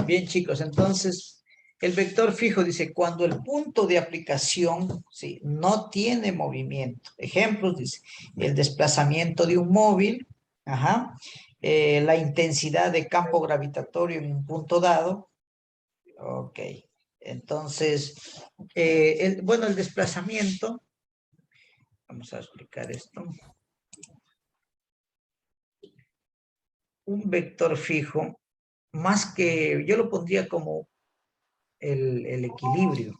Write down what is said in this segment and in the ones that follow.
Bien, chicos, entonces el vector fijo dice cuando el punto de aplicación, ¿sí?, no tiene movimiento. Ejemplos, dice, el desplazamiento de un móvil, ajá, la intensidad de campo gravitatorio en un punto dado. Ok, entonces, bueno, el desplazamiento, vamos a explicar esto. Un vector fijo, más que, yo lo pondría como el equilibrio,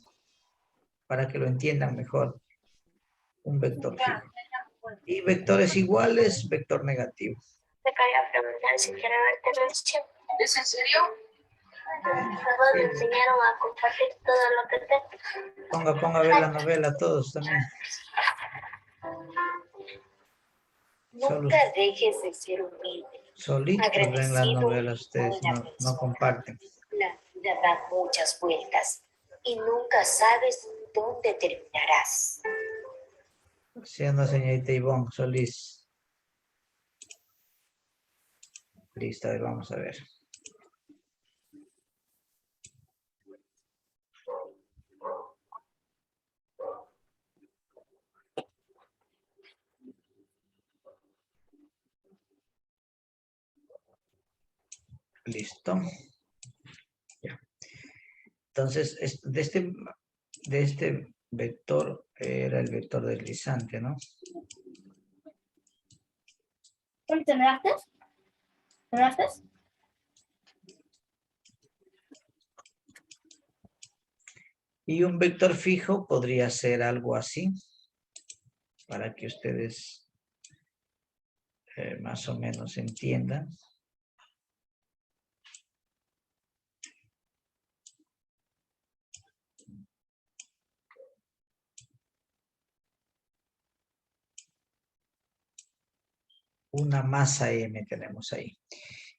para que lo entiendan mejor, un vector fijo. Y vectores iguales, vector negativo. Te quería preguntar si quiere ver televisión. ¿Es en serio? Luego me enseñaron a compartir todo lo que tengo. Ponga a ver la novela todos también. Nunca dejes de ser humilde. Solitos ven las novelas ustedes, no comparten. La vida da muchas vueltas y nunca sabes dónde terminarás. Sí, no, señorita Ivonne Solís. Listo, a ver, vamos a ver. Listo. Ya. Entonces, de este vector era el vector deslizante, ¿no? ¿Terminaste? Y un vector fijo podría ser algo así, para que ustedes más o menos entiendan. Una masa M tenemos ahí.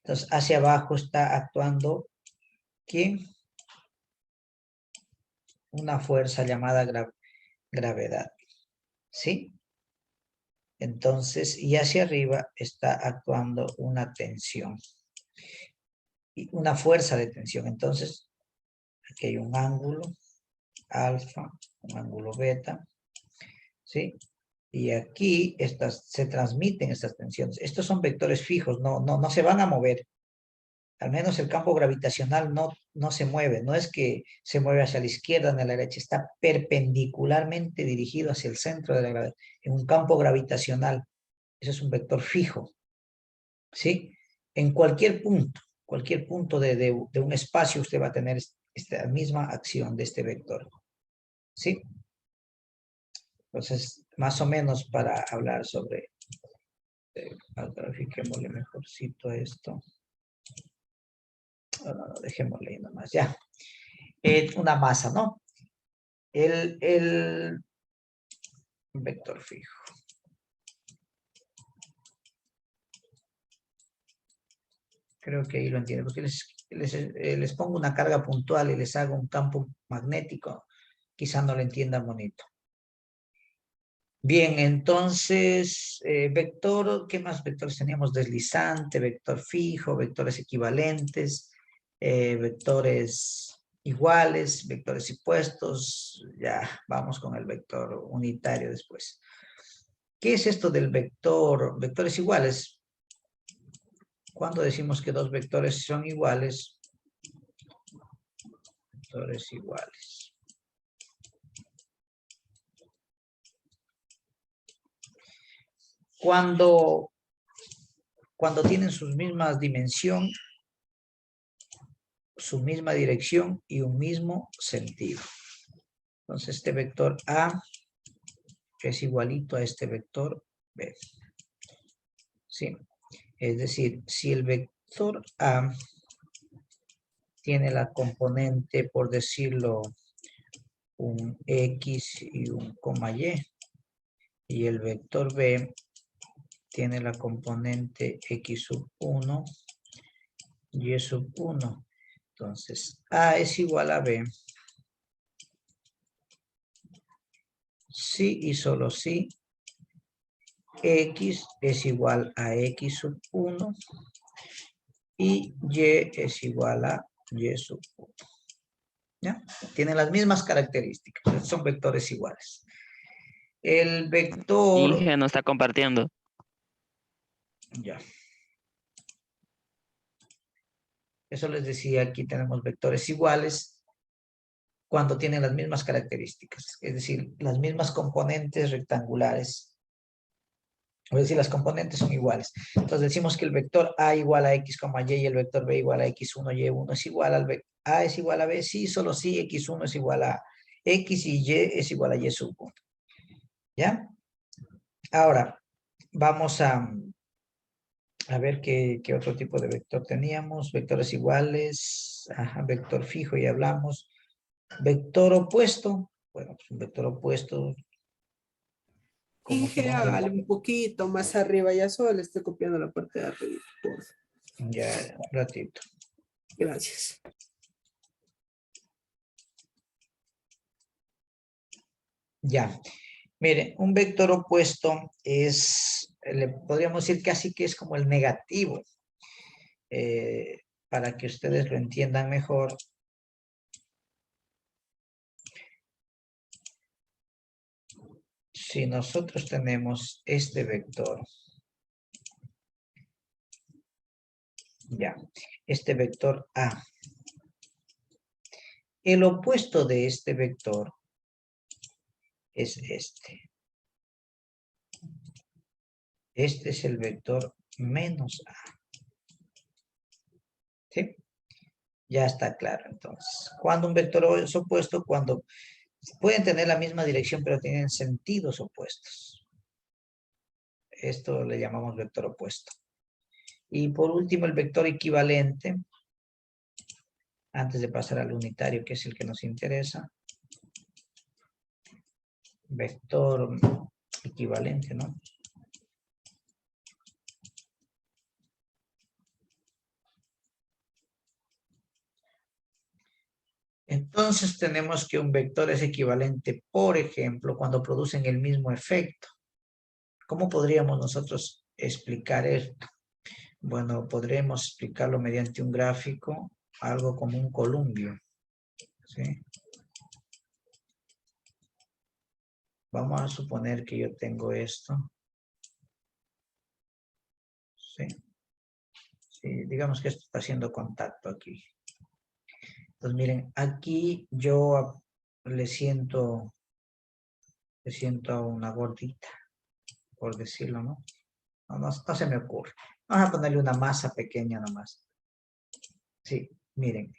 Entonces, hacia abajo está actuando, ¿quién? Una fuerza llamada gravedad, ¿sí? Entonces, y hacia arriba está actuando una tensión, y una fuerza de tensión. Entonces, aquí hay un ángulo alfa, un ángulo beta, ¿sí? Y aquí se transmiten estas tensiones. Estos son vectores fijos, no se van a mover. Al menos el campo gravitacional no se mueve. No es que se mueve hacia la izquierda ni a la derecha. Está perpendicularmente dirigido hacia el centro de la gravedad. En un campo gravitacional. Eso es un vector fijo. ¿Sí? En cualquier punto de un espacio, usted va a tener esta misma acción de este vector. ¿Sí? Entonces, más o menos para hablar sobre, grafiquémosle mejorcito esto. No, dejémosle ahí nomás, ya. Una masa, ¿no? El vector fijo. Creo que ahí lo entiendo, porque les pongo una carga puntual y les hago un campo magnético. Quizá no lo entiendan bonito. Bien, entonces, vector, ¿qué más vectores teníamos? Deslizante, vector fijo, vectores equivalentes, vectores iguales, vectores opuestos. Ya, vamos con el vector unitario después. ¿Qué es esto del vectores iguales? Cuando decimos que dos vectores son iguales, vectores iguales. Cuando tienen sus mismas dimensión, su misma dirección y un mismo sentido. Entonces este vector A es igualito a este vector B. ¿Sí? Es decir, si el vector A tiene la componente, por decirlo, un X y un coma y el vector B tiene la componente X sub 1, Y sub 1. Entonces, A es igual a B. Si y solo si X es igual a X sub 1 y Y es igual a Y sub 1. ¿Ya? Tienen las mismas características. Son vectores iguales. El vector... Inge no está compartiendo. Ya. Eso les decía, aquí tenemos vectores iguales cuando tienen las mismas características. Es decir, las mismas componentes rectangulares. Es decir, las componentes son iguales. Entonces decimos que el vector A igual a X, Y y el vector B igual a X1, Y1 es igual al B. A es igual a B, sí, solo sí, X1 es igual a X y Y es igual a Y sub 1. ¿Ya? Ahora, vamos a ver qué otro tipo de vector teníamos. Vectores iguales, ajá, vector fijo, ya hablamos. Vector opuesto, bueno, pues un vector opuesto. Inge, hágale un poquito más arriba, ya solo le estoy copiando la parte de arriba. Por favor. Ya, un ratito. Gracias. Ya, miren, un vector opuesto es, le podríamos decir casi que es como el negativo. Para que ustedes lo entiendan mejor. Si nosotros tenemos este vector, ya, este vector A, el opuesto de este vector es este. Este es el vector menos A. ¿Sí? Ya está claro, entonces. Cuando un vector es opuesto, cuando pueden tener la misma dirección, pero tienen sentidos opuestos. Esto le llamamos vector opuesto. Y por último, el vector equivalente, antes de pasar al unitario, que es el que nos interesa. Vector equivalente, ¿no? Entonces tenemos que un vector es equivalente, por ejemplo, cuando producen el mismo efecto. ¿Cómo podríamos nosotros explicar esto? Bueno, podremos explicarlo mediante un gráfico, algo como un columpio. ¿Sí? Vamos a suponer que yo tengo esto. ¿Sí? Sí, digamos que esto está haciendo contacto aquí. Entonces miren, aquí yo le siento a una gordita, por decirlo, ¿no? No se me ocurre. Vamos a ponerle una masa pequeña nomás. Sí, miren.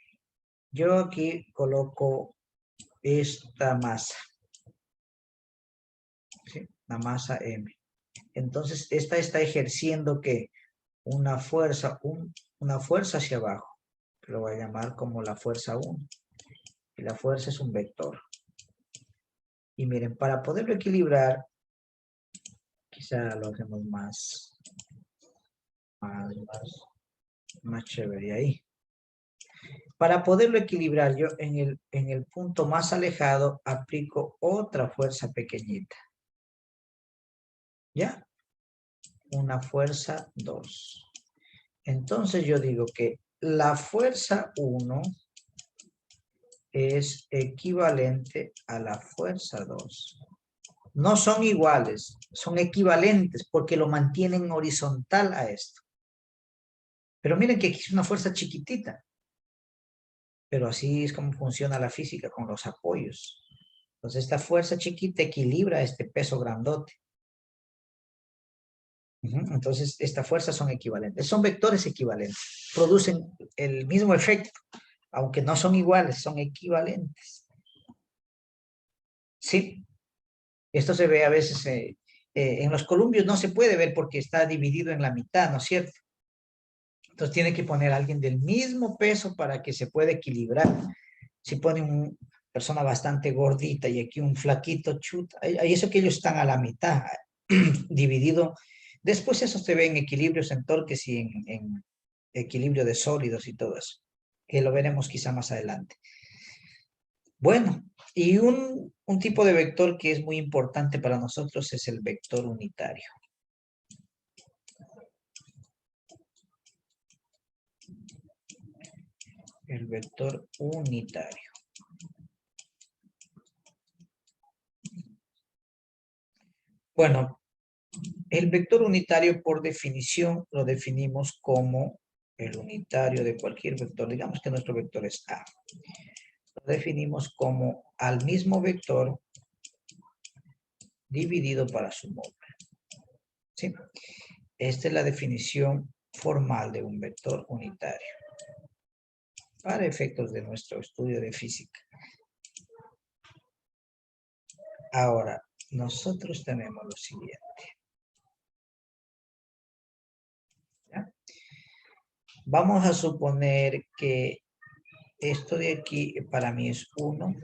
Yo aquí coloco esta masa. ¿Sí? La masa M. Entonces, esta está ejerciendo ¿qué? Una fuerza hacia abajo. Lo voy a llamar como la fuerza 1. Y la fuerza es un vector. Y miren, para poderlo equilibrar, quizá lo hacemos más chévere ahí. Para poderlo equilibrar, yo en el punto más alejado aplico otra fuerza pequeñita. ¿Ya? Una fuerza 2. Entonces yo digo que la fuerza 1 es equivalente a la fuerza 2. No son iguales, son equivalentes porque lo mantienen horizontal a esto. Pero miren que aquí es una fuerza chiquitita. Pero así es como funciona la física con los apoyos. Entonces esta fuerza chiquita equilibra este peso grandote. Entonces estas fuerzas son equivalentes. Son vectores equivalentes. Producen el mismo efecto. Aunque no son iguales, son equivalentes. Sí. Esto se ve a veces en los columpios no se puede ver porque está dividido en la mitad, ¿no es cierto? Entonces tiene que poner a alguien del mismo peso para que se pueda equilibrar. Si pone una persona bastante gordita y aquí un flaquito, chuta, y eso que ellos están a la mitad, dividido. Después eso se ve en equilibrios, en torques y en equilibrio de sólidos y todo eso, que lo veremos quizá más adelante. Bueno, y un tipo de vector que es muy importante para nosotros es el vector unitario. El vector unitario. Bueno, el vector unitario por definición lo definimos como el unitario de cualquier vector. Digamos que nuestro vector es A. Lo definimos como al mismo vector dividido para su módulo. ¿Sí? Esta es la definición formal de un vector unitario para efectos de nuestro estudio de física. Ahora, nosotros tenemos lo siguiente. ¿Ya? Vamos a suponer que esto de aquí para mí es 1,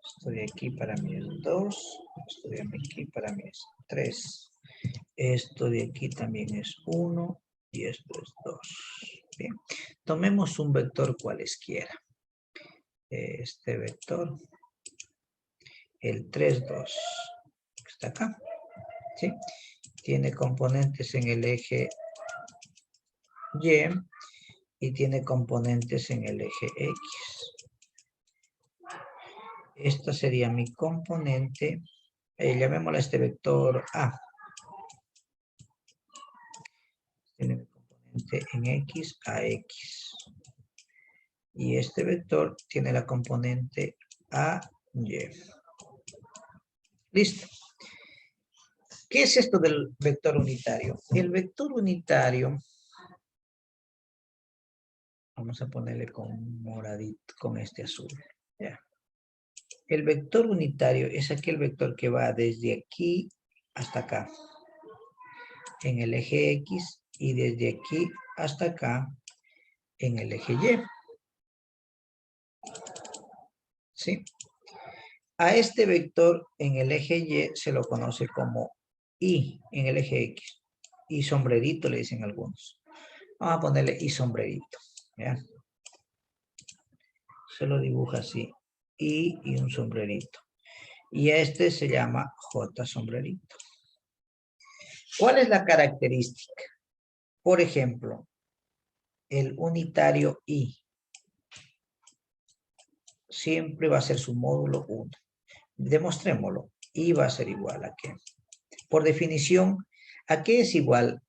esto de aquí para mí es 2, esto de aquí para mí es 3, esto de aquí también es 1 y esto es 2. Bien, tomemos un vector cualesquiera. Este vector, el 3, 2, que está acá, ¿sí? Tiene componentes en el eje Y y tiene componentes en el eje X. Esta sería mi componente, llamémosla este vector A. Tiene mi componente en X a X. Y este vector tiene la componente a Y. Listo. ¿Qué es esto del vector unitario? El vector unitario, vamos a ponerle con moradito, con este azul. Ya. El vector unitario es aquel vector que va desde aquí hasta acá, en el eje X, y desde aquí hasta acá, en el eje Y. ¿Sí? A este vector en el eje Y se lo conoce como Y en el eje X. Y sombrerito le dicen algunos. Vamos a ponerle Y sombrerito. ¿Ya? Se lo dibuja así. Y un sombrerito. Y a este se llama J sombrerito. ¿Cuál es la característica? Por ejemplo, el unitario I siempre va a ser su módulo 1. Demostrémoslo. I va a ser igual a ¿qué? Por definición, ¿a qué es igual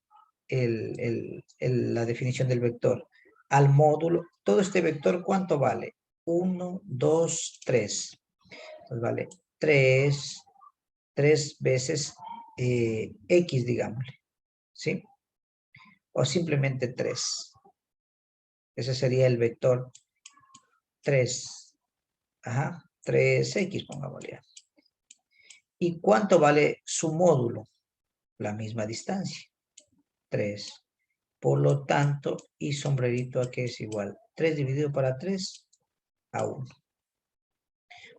la definición del vector? Al módulo. Todo este vector, ¿cuánto vale? 1, 2, 3. Pues vale 3 veces X, digámosle. ¿Sí? O simplemente 3. Ese sería el vector 3. Ajá, 3X, pongámosle. ¿Y cuánto vale su módulo? La misma distancia, 3. Por lo tanto, y sombrerito a qué es igual. 3 dividido para 3 a 1.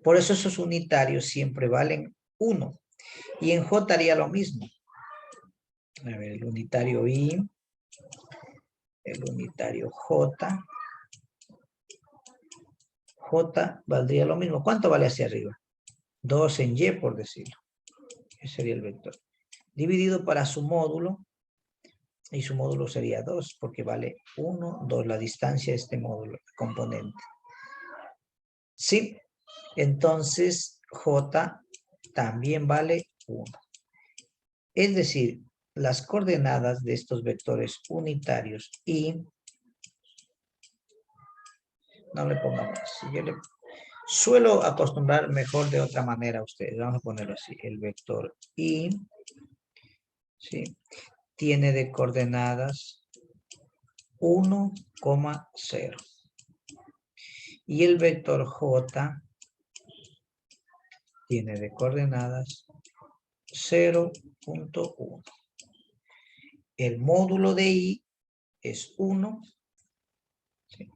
Por eso esos unitarios siempre valen 1. Y en J haría lo mismo. A ver, el unitario I, el unitario J. J valdría lo mismo. ¿Cuánto vale hacia arriba? 2 en Y, por decirlo. Ese sería el vector. Dividido para su módulo. Y su módulo sería 2, porque vale 1, 2, la distancia de este módulo, componente. Sí, entonces J también vale 1. Es decir, las coordenadas de estos vectores unitarios y no le pongamos así. Yo le suelo acostumbrar mejor de otra manera a ustedes. Vamos a ponerlo así. El vector I, ¿sí? Tiene de coordenadas 1,0. Y el vector J tiene de coordenadas 0,1. El módulo de I es 1. ¿Sí?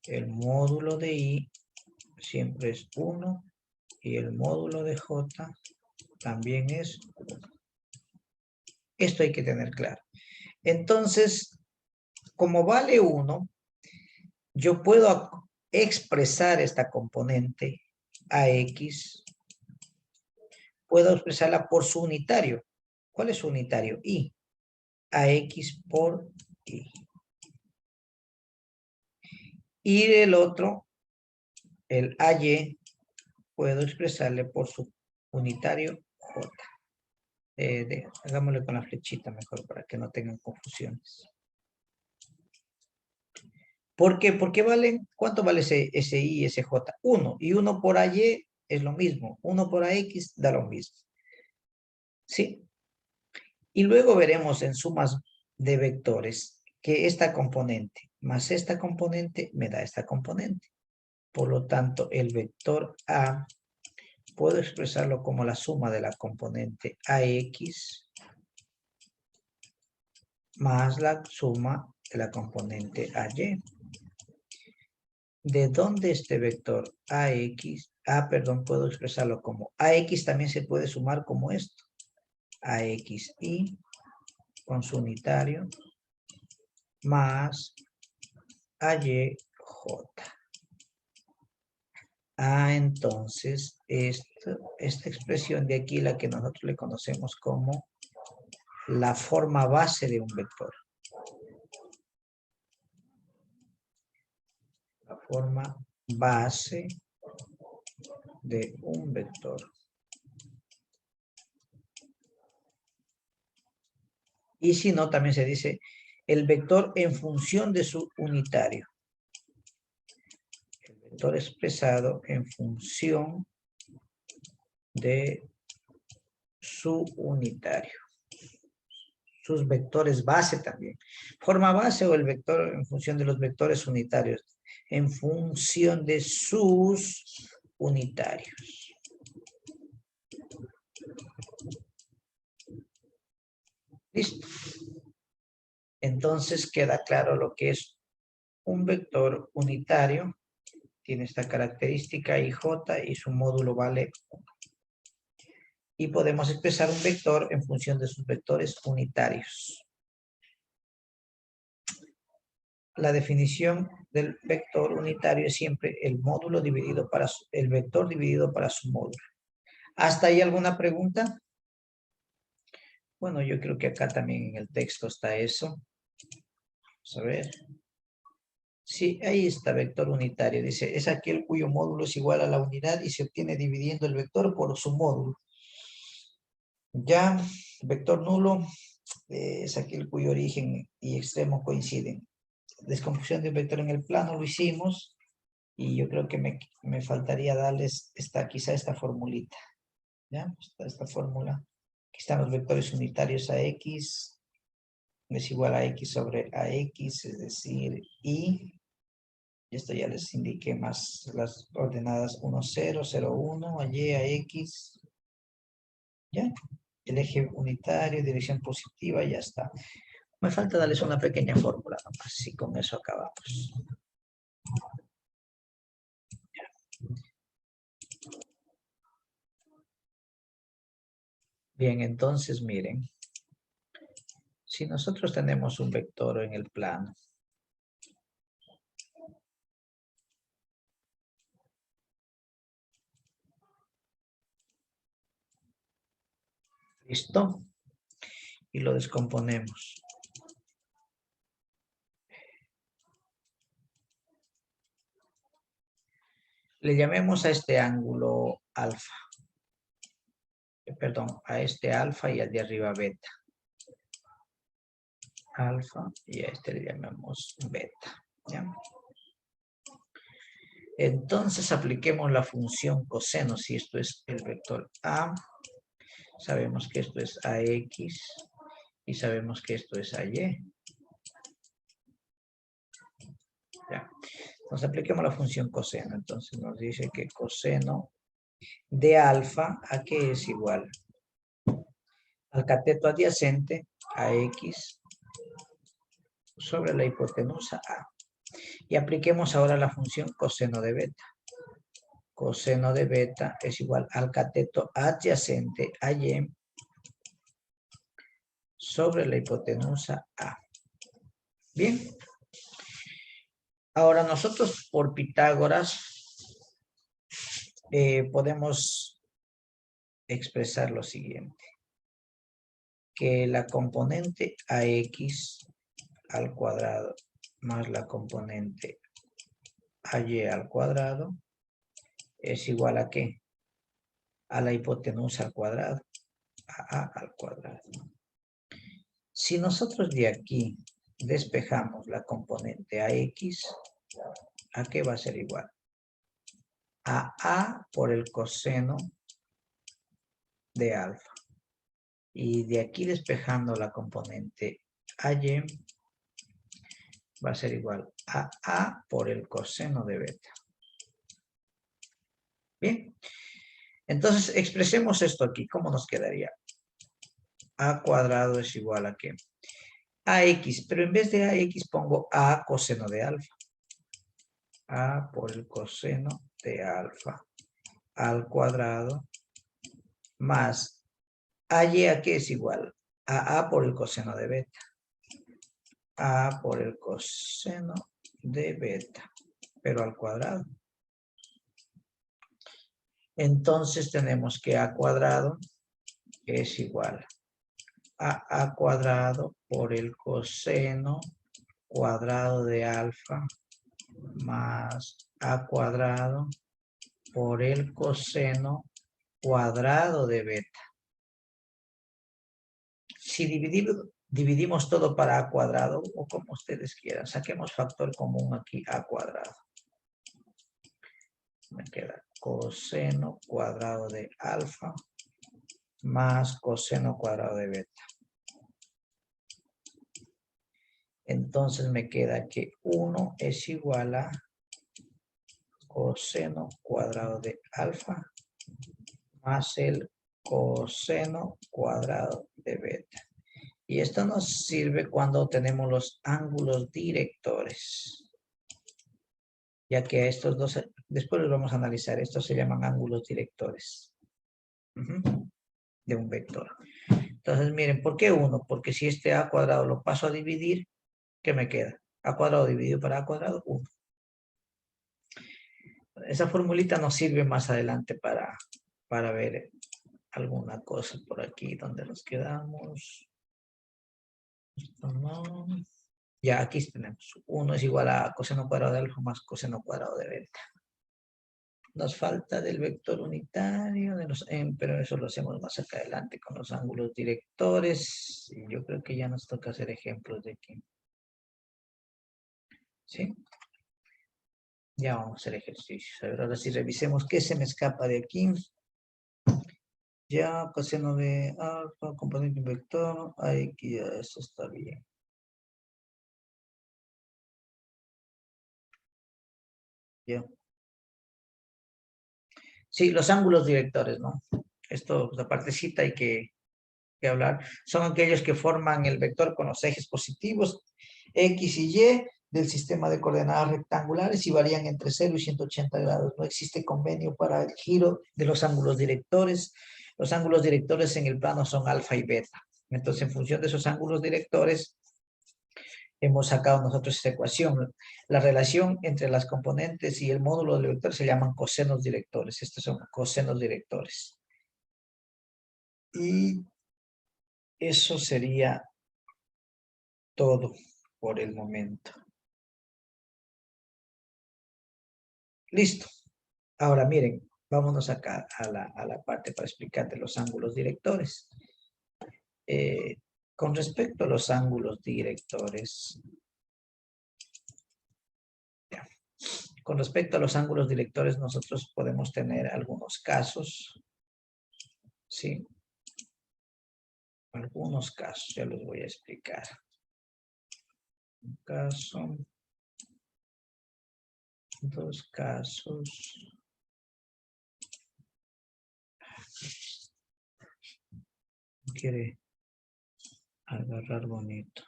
El módulo de I siempre es 1. Y el módulo de J también es 1. Esto hay que tener claro. Entonces, como vale 1, yo puedo expresar esta componente AX. Puedo expresarla por su unitario. ¿Cuál es su unitario? I. AX por I. Y el otro, el AY, puedo expresarle por su unitario J. Hagámosle con la flechita mejor para que no tengan confusiones. ¿Por qué? Porque valen, ¿cuánto vale ese I y ese J? 1. Y 1 por AY es lo mismo. 1 por AX da lo mismo. ¿Sí? Y luego veremos en sumas de vectores que esta componente más esta componente me da esta componente. Por lo tanto, el vector A puedo expresarlo como la suma de la componente AX más la suma de la componente AY. ¿De dónde este vector AX? Puedo expresarlo como AX también se puede sumar como esto. AXI con su unitario más AYJ. Entonces, esta expresión de aquí, la que nosotros le conocemos como la forma base de un vector. La forma base de un vector. Y si no, también se dice el vector en función de su unitario. El vector expresado en función de su unitario. Sus vectores base también. Forma base o el vector en función de los vectores unitarios. En función de sus unitarios. ¿Listo? Entonces queda claro lo que es un vector unitario. Tiene esta característica IJ y su módulo vale 1. Y podemos expresar un vector en función de sus vectores unitarios. La definición del vector unitario es siempre el módulo dividido para el vector dividido para su módulo. ¿Hasta ahí alguna pregunta? Bueno, yo creo que acá también en el texto está eso. Vamos a ver. Sí, ahí está vector unitario. Dice, es aquel cuyo módulo es igual a la unidad y se obtiene dividiendo el vector por su módulo. Ya, vector nulo es aquel cuyo origen y extremo coinciden. Descomposición de un vector en el plano lo hicimos y yo creo que me faltaría darles quizá esta formulita. ¿Ya? Esta fórmula. Aquí están los vectores unitarios AX es igual a X sobre AX, es decir, Y. Y esto ya les indiqué más las ordenadas 1, 0, 0, 1, a Y, a X. ¿Ya? El eje unitario, dirección positiva, ya está. Me falta darles una pequeña fórmula nomás, y con eso acabamos. Bien, entonces miren. Si nosotros tenemos un vector en el plano, ¿listo? Y lo descomponemos. Le llamemos a este ángulo alfa. Perdón, a este alfa y al de arriba beta. Alfa y a este le llamamos beta. ¿Ya? Entonces apliquemos la función coseno. Si esto es el vector A, sabemos que esto es AX y sabemos que esto es AY. ¿Ya? Entonces apliquemos la función coseno. Entonces nos dice que coseno de alfa, ¿a qué es igual? Al cateto adyacente a X sobre la hipotenusa A. Y apliquemos ahora la función coseno de beta. Coseno de beta es igual al cateto adyacente a Y sobre la hipotenusa A. Bien. Ahora nosotros por Pitágoras podemos expresar lo siguiente. Que la componente AX al cuadrado más la componente AY al cuadrado es igual a ¿qué? A la hipotenusa al cuadrado. A al cuadrado. Si nosotros de aquí despejamos la componente AX, ¿a qué va a ser igual? A por el coseno de alfa. Y de aquí despejando la componente AY, va a ser igual a A por el coseno de beta. Bien. Entonces, expresemos esto aquí. ¿Cómo nos quedaría? A cuadrado es igual a ¿qué? AX, pero en vez de AX pongo A coseno de alfa. A por el coseno de alfa al cuadrado más AY a ¿qué es igual? A por el coseno de beta. A por el coseno de beta, pero al cuadrado. Entonces tenemos que A cuadrado es igual a A cuadrado por el coseno cuadrado de alfa más A cuadrado por el coseno cuadrado de beta. Si dividimos todo para A cuadrado, o como ustedes quieran, saquemos factor común aquí, A cuadrado. Me queda coseno cuadrado de alfa más coseno cuadrado de beta. Entonces me queda que 1 es igual a coseno cuadrado de alfa más el coseno cuadrado de beta. Y esto nos sirve cuando tenemos los ángulos directores. Ya que a estos dos, después los vamos a analizar, estos se llaman ángulos directores de un vector. Entonces miren, ¿por qué 1? Porque si este A cuadrado lo paso a dividir, ¿qué me queda? A cuadrado dividido por A cuadrado, 1. Esa formulita nos sirve más adelante para ver alguna cosa por aquí donde nos quedamos. Esto no. Ya aquí tenemos 1 es igual a coseno cuadrado de alfa más coseno cuadrado de beta. Nos falta del vector unitario, pero eso lo hacemos más acá adelante con los ángulos directores. Y yo creo que ya nos toca hacer ejemplos de aquí. ¿Sí? Ya vamos a hacer ejercicios. A ver, ahora sí revisemos qué se me escapa de aquí. Ya, coseno de alfa, componente vector, aquí ya eso está bien. Ya. Sí, los ángulos directores, ¿no? Esto, la partecita hay que hablar. Son aquellos que forman el vector con los ejes positivos, X y Y, del sistema de coordenadas rectangulares y varían entre 0 y 180 grados. No existe convenio para el giro de los ángulos directores. Los ángulos directores en el plano son alfa y beta. Entonces, en función de esos ángulos directores, hemos sacado nosotros esta ecuación. La relación entre las componentes y el módulo del vector se llaman cosenos directores. Estos son cosenos directores. Y eso sería todo por el momento. Listo. Ahora miren, vámonos acá a la parte para explicarte los ángulos directores. Con respecto a los ángulos directores, con respecto a los ángulos directores, nosotros podemos tener algunos casos, ¿sí? Algunos casos, ya los voy a explicar. Un caso, dos casos. Quiere agarrar bonito.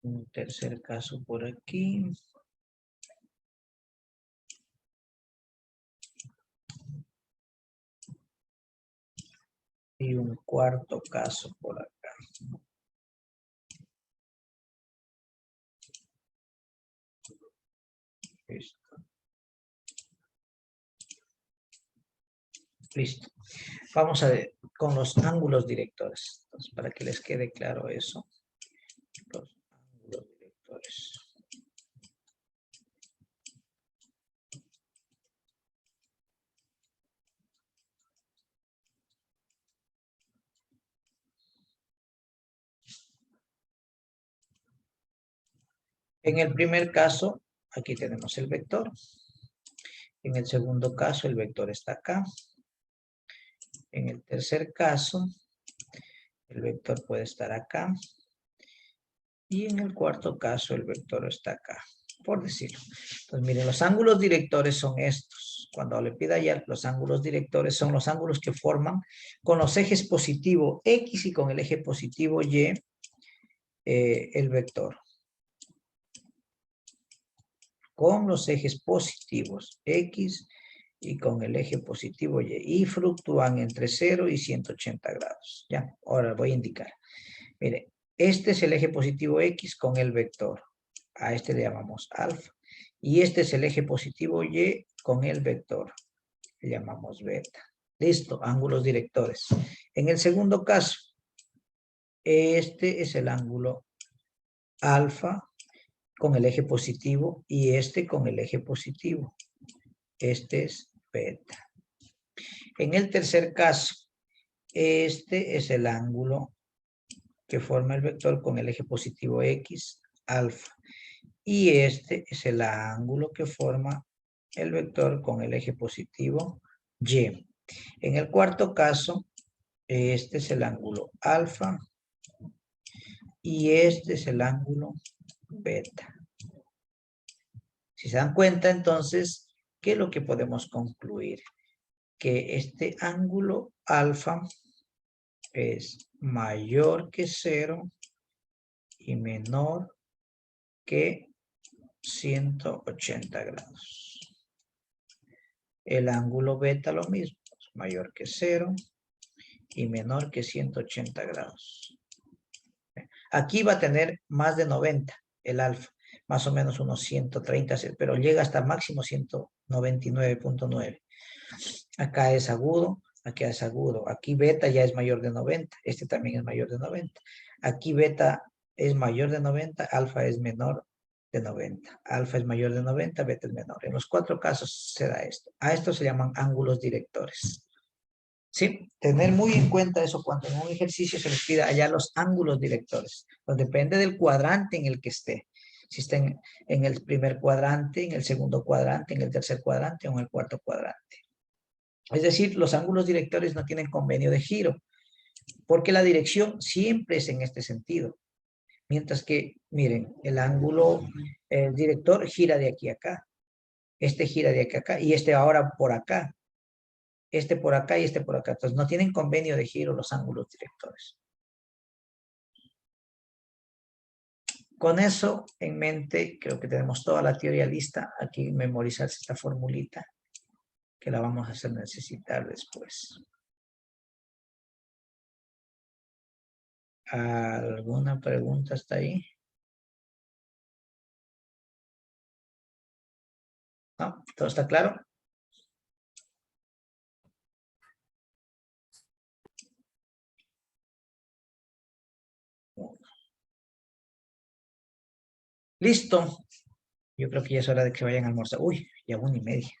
Un tercer caso por aquí. Y un cuarto caso por acá. Listo. Listo. Vamos a ver con los ángulos directores. Entonces, para que les quede claro eso. Los ángulos directores. En el primer caso, aquí tenemos el vector. En el segundo caso, el vector está acá. En el tercer caso, el vector puede estar acá. Y en el cuarto caso, el vector está acá, por decirlo. Entonces, miren, los ángulos directores son estos. Cuando le pida ya los ángulos directores, son los ángulos que forman con los ejes positivo X y con el eje positivo Y el vector. Con los ejes positivos X y con el eje positivo Y. Y fluctúan entre 0 y 180 grados. Ya, ahora voy a indicar. Mire, este es el eje positivo X con el vector. A este le llamamos alfa. Y este es el eje positivo Y con el vector. Le llamamos beta. Listo, ángulos directores. En el segundo caso, este es el ángulo alfa con el eje positivo y este con el eje positivo. Este es beta. En el tercer caso, este es el ángulo que forma el vector con el eje positivo X, alfa. Y este es el ángulo que forma el vector con el eje positivo Y. En el cuarto caso, este es el ángulo alfa y este es el ángulo beta. Si se dan cuenta, entonces, ¿qué es lo que podemos concluir? Que este ángulo alfa es mayor que 0 y menor que 180 grados. El ángulo beta lo mismo, es mayor que 0 y menor que 180 grados. Aquí va a tener más de 90 el alfa, más o menos unos 130, pero llega hasta máximo 199.9. Acá es agudo, aquí es agudo. Aquí beta ya es mayor de 90, este también es mayor de 90. Aquí beta es mayor de 90, alfa es menor de 90. Alfa es mayor de 90, beta es menor. En los 4 casos se da esto. A esto se llaman ángulos directores. ¿Sí? Tener muy en cuenta eso cuando en un ejercicio se les pida allá los ángulos directores. Pues depende del cuadrante en el que esté. Si está en el primer cuadrante, en el segundo cuadrante, en el tercer cuadrante o en el cuarto cuadrante. Es decir, los ángulos directores no tienen convenio de giro, porque la dirección siempre es en este sentido. Mientras que, miren, el ángulo director gira de aquí a acá. Este gira de aquí a acá y este ahora por acá. Este por acá y este por acá. Entonces no tienen convenio de giro los ángulos directores. Con eso en mente, creo que tenemos toda la teoría lista. Aquí memorizarse esta formulita, que la vamos a hacer necesitar después. ¿Alguna pregunta hasta ahí? ¿No? ¿Todo está claro? Listo. Yo creo que ya es hora de que vayan a almorzar. Uy, ya 1:30.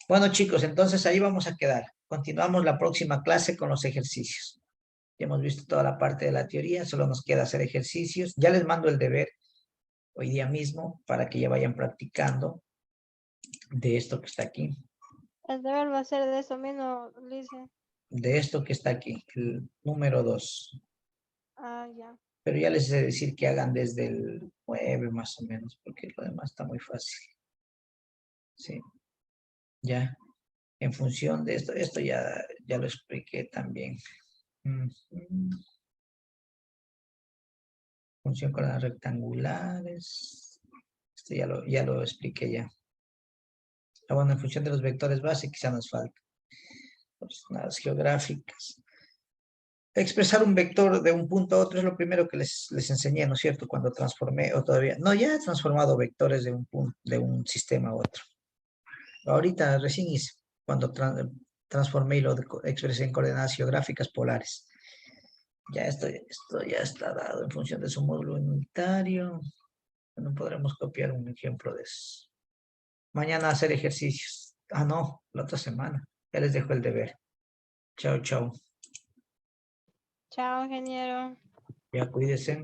Bueno, chicos, entonces ahí vamos a quedar. Continuamos la próxima clase con los ejercicios. Ya hemos visto toda la parte de la teoría, solo nos queda hacer ejercicios. Ya les mando el deber hoy día mismo para que ya vayan practicando de esto que está aquí. El deber va a ser de eso mismo, Lice. De esto que está aquí, el número 2. Ah, ya. Pero ya les he de decir que hagan desde el 9 más o menos, porque lo demás está muy fácil. Sí. Ya. En función de esto ya lo expliqué también. Función con las rectangulares. Esto ya lo expliqué ya. Bueno, en función de los vectores básicos quizá nos falta. Las geográficas. Expresar un vector de un punto a otro es lo primero que les enseñé, ¿no es cierto? Cuando transformé, o todavía, no, ya he transformado vectores de un punto, de un sistema a otro. Ahorita recién hice, cuando transformé y lo expresé en coordenadas geográficas polares. Ya esto ya está dado en función de su módulo unitario. No podremos copiar un ejemplo de eso. Mañana hacer ejercicios. Ah, no, la otra semana. Ya les dejo el deber. Chao, chao. Chao, ingeniero. Ya cuídense.